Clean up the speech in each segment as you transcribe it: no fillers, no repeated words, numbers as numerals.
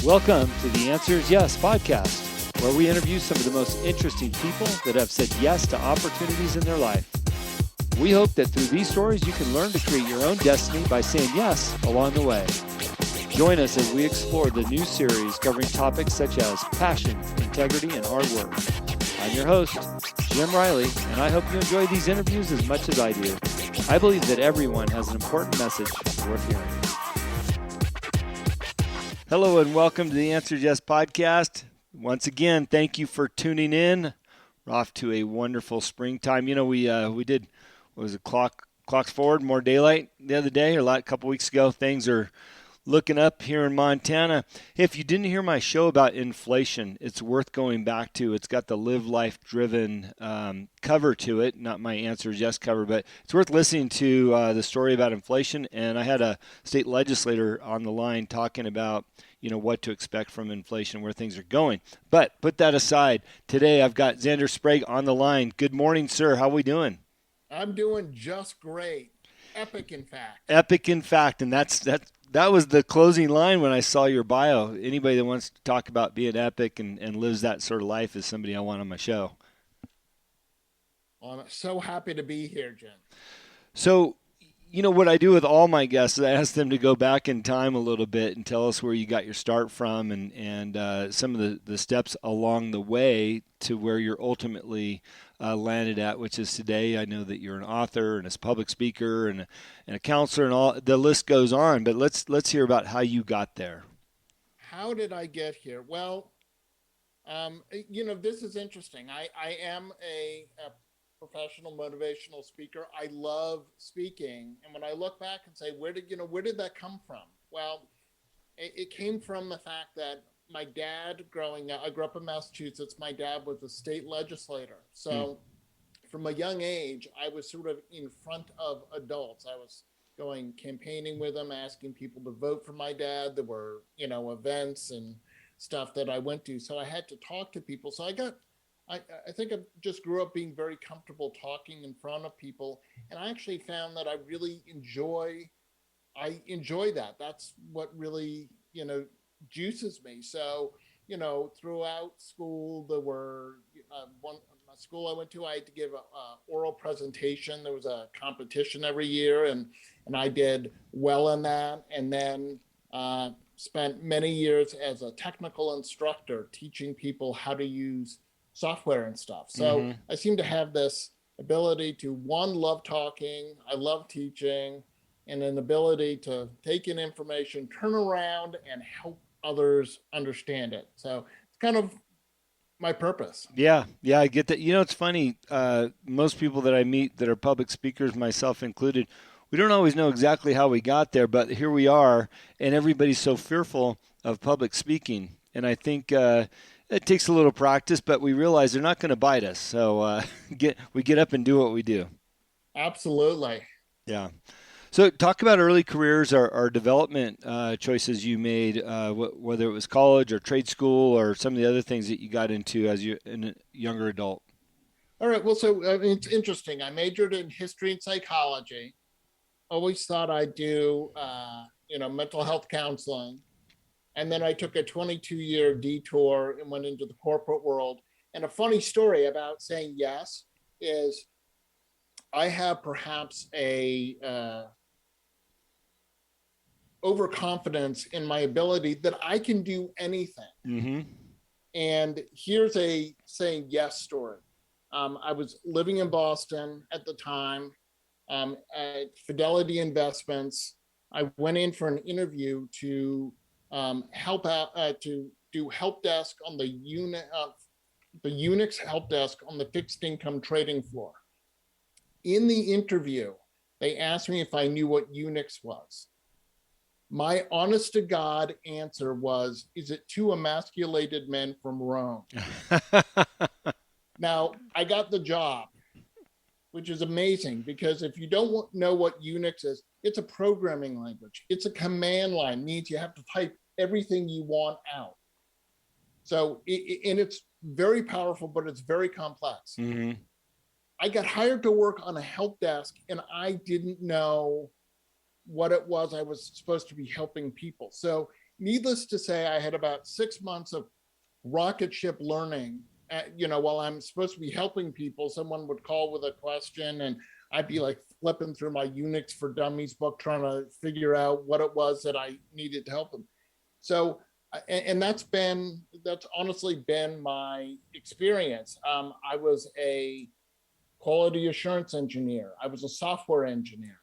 Welcome to the Answer is Yes podcast, where we interview some of the most interesting people that have said yes to opportunities in their life. We hope that through these stories, you can learn to create your own destiny by saying yes along the way. Join us as we explore the new series covering topics such as passion, integrity, and hard work. I'm your host, Jim Riley, and I hope you enjoy these interviews as much as I do. I believe that everyone has an important message worth hearing. Hello and welcome to the Answer Yes podcast. Once again, thank you for tuning in. We're off to a wonderful springtime. You know, we did, what was it, clocks forward, more daylight the other day, or a couple weeks ago. Things are looking up here in Montana. If you didn't hear my show about inflation, it's worth going back to. It's got the Live Life Driven cover to it, not my Answer is Yes cover, but it's worth listening to the story about inflation. And I had a state legislator on the line talking about, you know, what to expect from inflation, where things are going. But put that aside. Today I've got Zander Sprague on the line. Good morning, sir. How are we doing? I'm doing just great. Epic, in fact. Epic, in fact. And that was the closing line when I saw your bio. Anybody that wants to talk about being epic and lives that sort of life is somebody I want on my show. Well, I'm so happy to be here, Jim. So, you know, what I do with all my guests is I ask them to go back in time a little bit and tell us where you got your start from and some of the steps along the way to where you're ultimately landed at, which is today. I know that you're an author and a public speaker and a counselor and all. The list goes on, but let's hear about how you got there. How did I get here? Well, you know, this is interesting. I am a professional motivational speaker. I love speaking, and when I look back and say, where did that come from? Well, it came from the fact that my dad, growing up, I grew up in Massachusetts. My dad was a state legislator. So from a young age, I was sort of in front of adults. I was going campaigning with them, asking people to vote for my dad. There were, you know, events and stuff that I went to. So I had to talk to people. So I think I just grew up being very comfortable talking in front of people. And I actually found that I really enjoy that. That's what really, you know, juices me. So, you know, throughout school, there were one school I went to, I had to give a oral presentation. There was a competition every year, and I did well in that. And then spent many years as a technical instructor teaching people how to use software and stuff. So I seem to have this ability to, one, love talking, I love teaching, and an ability to take in information, turn around, and help others understand it. So it's kind of my purpose. Yeah, I get that. You know, it's funny. Most people that I meet that are public speakers, myself included, we don't always know exactly how we got there, but here we are, and everybody's so fearful of public speaking. And I think it takes a little practice, but we realize they're not going to bite us. So we get up and do what we do. Absolutely. Yeah. So talk about early careers or development choices you made, whether it was college or trade school or some of the other things that you got into as a younger adult. All right. Well, so it's interesting. I majored in history and psychology. Always thought I'd do, mental health counseling. And then I took a 22-year detour and went into the corporate world. And a funny story about saying yes is I have perhaps a overconfidence in my ability that I can do anything. Mm-hmm. And here's a saying yes story. I was living in Boston at the time at Fidelity Investments. I went in for an interview to help out to do help desk on the Unix help desk on the fixed income trading floor. In the interview, they asked me if I knew what Unix was. My honest to God answer was, is it two emasculated men from Rome? Now, I got the job, which is amazing because if you don't know what Unix is, it's a programming language. It's a command line. It means you have to type everything you want out. So, and it's very powerful, but it's very complex. Mm-hmm. I got hired to work on a help desk and I didn't know what it was I was supposed to be helping people. So needless to say, I had about 6 months of rocket ship learning. While I'm supposed to be helping people, someone would call with a question, and I'd be like flipping through my Unix for Dummies book, trying to figure out what it was that I needed to help them. So, and that's honestly been my experience. I was a quality assurance engineer. I was a software engineer.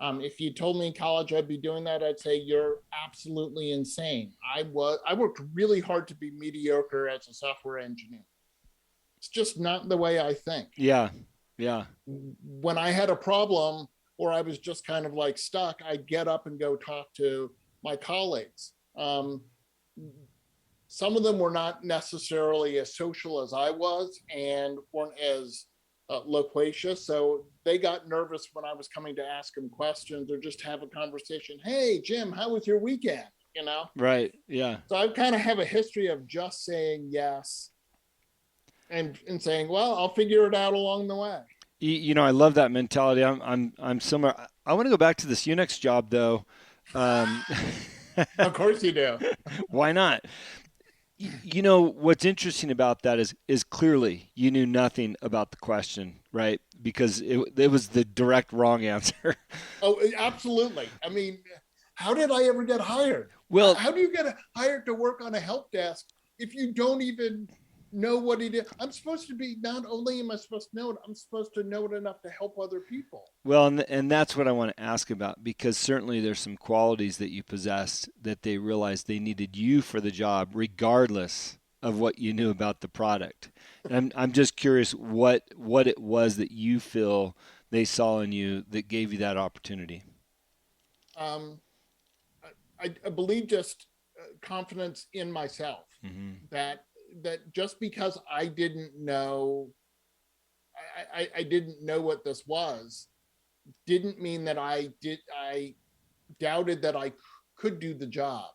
If you told me in college I'd be doing that, I'd say you're absolutely insane. I worked really hard to be mediocre as a software engineer. It's just not the way I think. Yeah. Yeah. When I had a problem or I was just kind of like stuck, I'd get up and go talk to my colleagues. Some of them were not necessarily as social as I was and weren't as loquacious. So they got nervous when I was coming to ask them questions or just have a conversation. Hey, Jim, how was your weekend? Right. Yeah. So I kind of have a history of just saying yes and saying, well, I'll figure it out along the way. I love that mentality. I'm similar. I want to go back to this Unix job though. Of course you do. Why not? What's interesting about that is clearly you knew nothing about the question, right? Because it was the direct wrong answer. Oh, absolutely. I mean, how did I ever get hired? Well, how do you get hired to work on a help desk if you don't even know what it is? I'm supposed to be, not only am I supposed to know it, I'm supposed to know it enough to help other people. Well, and that's what I want to ask about, because certainly there's some qualities that you possessed that they realized they needed you for the job, regardless of what you knew about the product. And I'm just curious what it was that you feel they saw in you that gave you that opportunity. I believe just confidence in myself. Mm-hmm. That just because I didn't know, I didn't know what this was, didn't mean that I doubted that I could do the job.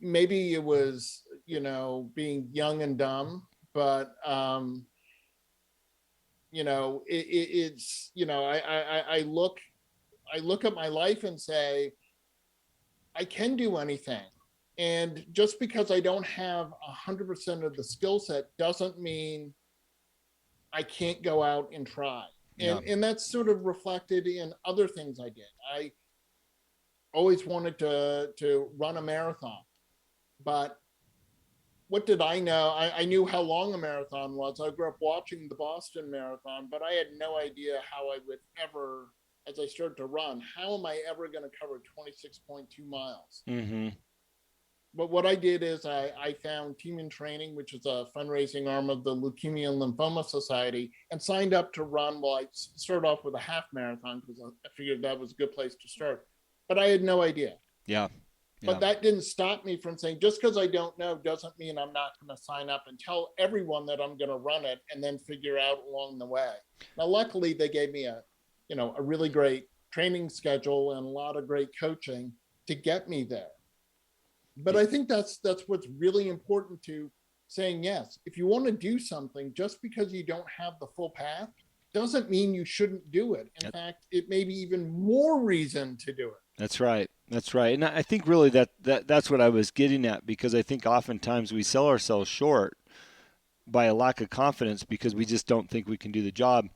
Maybe it was, being young and dumb, but it's, I look at my life and say, I can do anything. And just because I don't have 100% of the skill set doesn't mean I can't go out and try. And that's sort of reflected in other things I did. I always wanted to run a marathon, but what did I know? I knew how long a marathon was. I grew up watching the Boston Marathon, but I had no idea how I would ever, as I started to run, how am I ever going to cover 26.2 miles? Mm-hmm. But what I did is I found Team in Training, which is a fundraising arm of the Leukemia and Lymphoma Society, and signed up to run. Well, I started off with a half marathon because I figured that was a good place to start. But I had no idea. Yeah. But that didn't stop me from saying, just because I don't know doesn't mean I'm not going to sign up and tell everyone that I'm going to run it and then figure out along the way. Now, luckily, they gave me a really great training schedule and a lot of great coaching to get me there. But I think that's what's really important to saying yes. If you want to do something, just because you don't have the full path doesn't mean you shouldn't do it. In fact, it may be even more reason to do it. That's right. That's right. And I think really that's what I was getting at, because I think oftentimes we sell ourselves short by a lack of confidence because we just don't think we can do the job.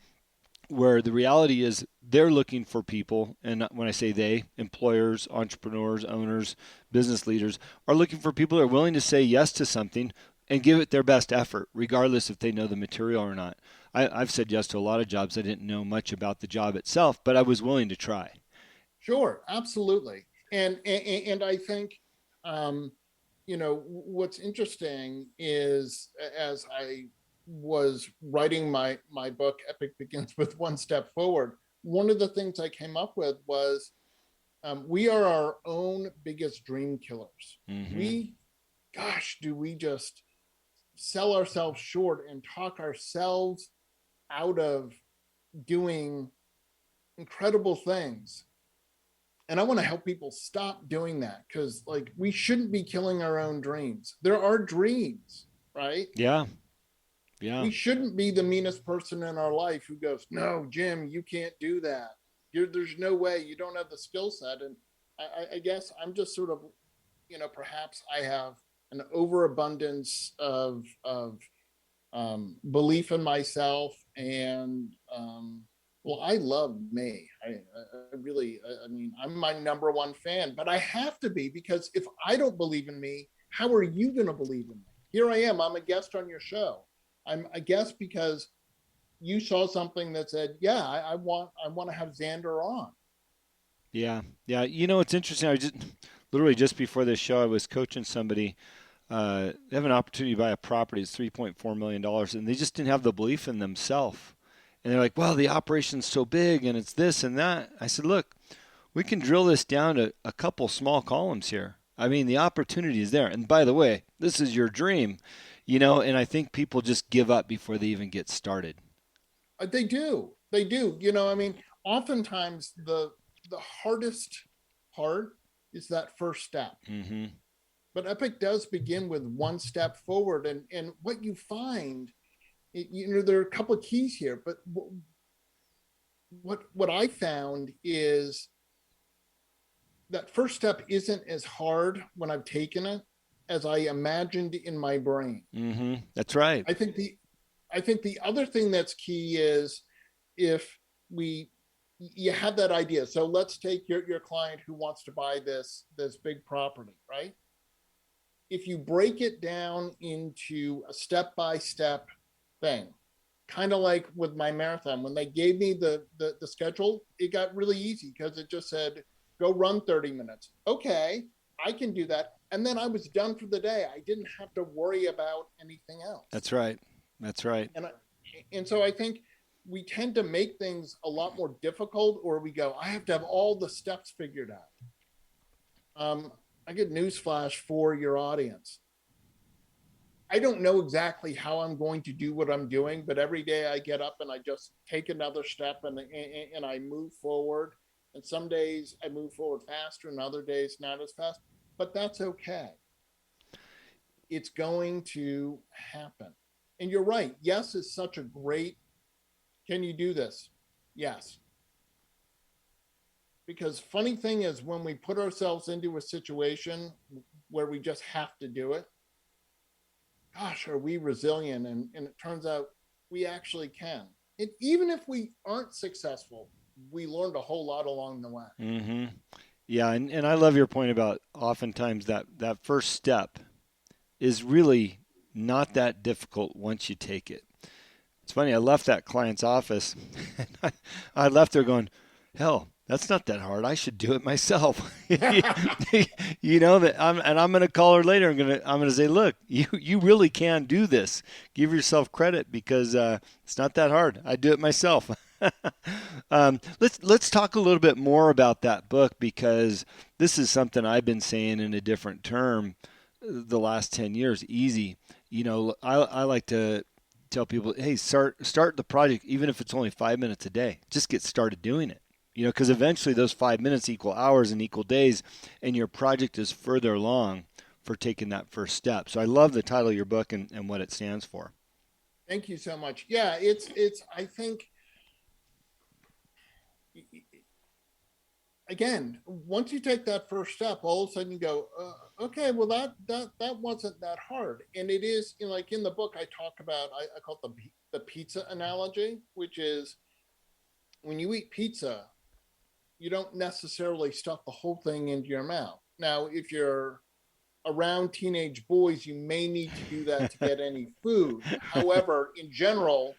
Where the reality is they're looking for people, and when I say they, employers, entrepreneurs, owners, business leaders, are looking for people who are willing to say yes to something and give it their best effort, regardless if they know the material or not. I've said yes to a lot of jobs. I didn't know much about the job itself, but I was willing to try. Sure, absolutely. And I think, what's interesting is, as I was writing my book, Epic Begins with One Step Forward, one of the things I came up with was we are our own biggest dream killers. Mm-hmm. Do we just sell ourselves short and talk ourselves out of doing incredible things. And I want to help people stop doing that, because we shouldn't be killing our own dreams. There are dreams, right? Yeah. Yeah. We shouldn't be the meanest person in our life who goes, no, Jim, you can't do that. There's no way. You don't have the skill set. And I guess I'm just sort of, perhaps I have an overabundance of belief in myself, and well, I love me. I really, I mean, I'm my number one fan, but I have to be, because if I don't believe in me, how are you going to believe in me? Here I am. I'm a guest on your show. I'm a guest because you saw something that said, "Yeah, I want to have Zander on." Yeah, yeah. It's interesting. I was just literally just before this show, I was coaching somebody. They have an opportunity to buy a property. It's $3.4 million, and they just didn't have the belief in themselves. And they're like, "Well, the operation's so big, and it's this and that." I said, "Look, we can drill this down to a couple small columns here. I mean, the opportunity is there. And by the way, this is your dream, And I think people just give up before they even get started." They do. They do. I mean, oftentimes the hardest part is that first step. Mm-hmm. But Epic does begin with one step forward, and what you find, there are a couple of keys here. But what I found is that first step isn't as hard when I've taken it as I imagined in my brain. Mm-hmm. That's right. I think the other thing that's key is, if you have that idea. So let's take your client who wants to buy this big property, right? If you break it down into a step-by-step thing, kind of like with my marathon, when they gave me the schedule, it got really easy, because it just said, go run 30 minutes. Okay, I can do that. And then I was done for the day. I didn't have to worry about anything else. That's right. That's right. And so I think we tend to make things a lot more difficult, or we go, I have to have all the steps figured out. I get newsflash for your audience. I don't know exactly how I'm going to do what I'm doing, but every day I get up and I just take another step, and I move forward. And some days I move forward faster, and other days not as fast, but that's okay. It's going to happen. And you're right. Yes is such a great, can you do this? Yes. Because funny thing is, when we put ourselves into a situation where we just have to do it, gosh, are we resilient? And it turns out we actually can. And even if we aren't successful, we learned a whole lot along the way. Mm-hmm. Yeah, and I love your point about oftentimes that first step is really not that difficult once you take it. It's funny, I left that client's office. I left there going, hell, that's not that hard. I should do it myself. That I'm going to call her later. I'm going to say, look, you really can do this. Give yourself credit, because it's not that hard. I do it myself. Let's talk a little bit more about that book, because this is something I've been saying in a different term the last 10 years. Easy. I like to tell people, hey, start the project, even if it's only 5 minutes a day. Just get started doing it. Because eventually those 5 minutes equal hours and equal days, and your project is further along for taking that first step. So I love the title of your book and what it stands for. Thank you so much. Yeah, it's I think, again, once you take that first step, all of a sudden you go, okay, well that wasn't that hard. And it is, like in the book, I talk about, I call it the pizza analogy, which is, when you eat pizza, you don't necessarily stuff the whole thing into your mouth. Now, if you're around teenage boys, you may need to do that to get any food. However, in general,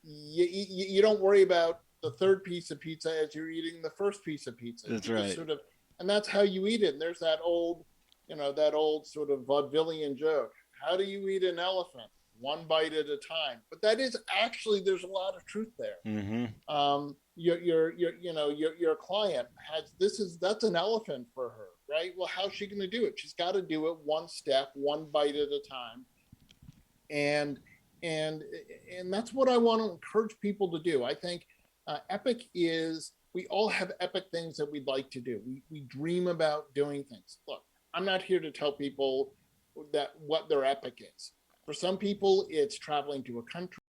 you don't worry about the third piece of pizza as you're eating the first piece of pizza. That's you right. And that's how you eat it. And there's that old sort of vaudevillian joke. How do you eat an elephant? One bite at a time. But that is actually, there's a lot of truth there. Mm-hmm. Your client that's an elephant for her, right? Well, how's she going to do it? She's got to do it one step, one bite at a time. And that's what I want to encourage people to do. I think epic is, we all have epic things that we'd like to do. We dream about doing things. Look, I'm not here to tell people that what their epic is. For some people, it's traveling to a country.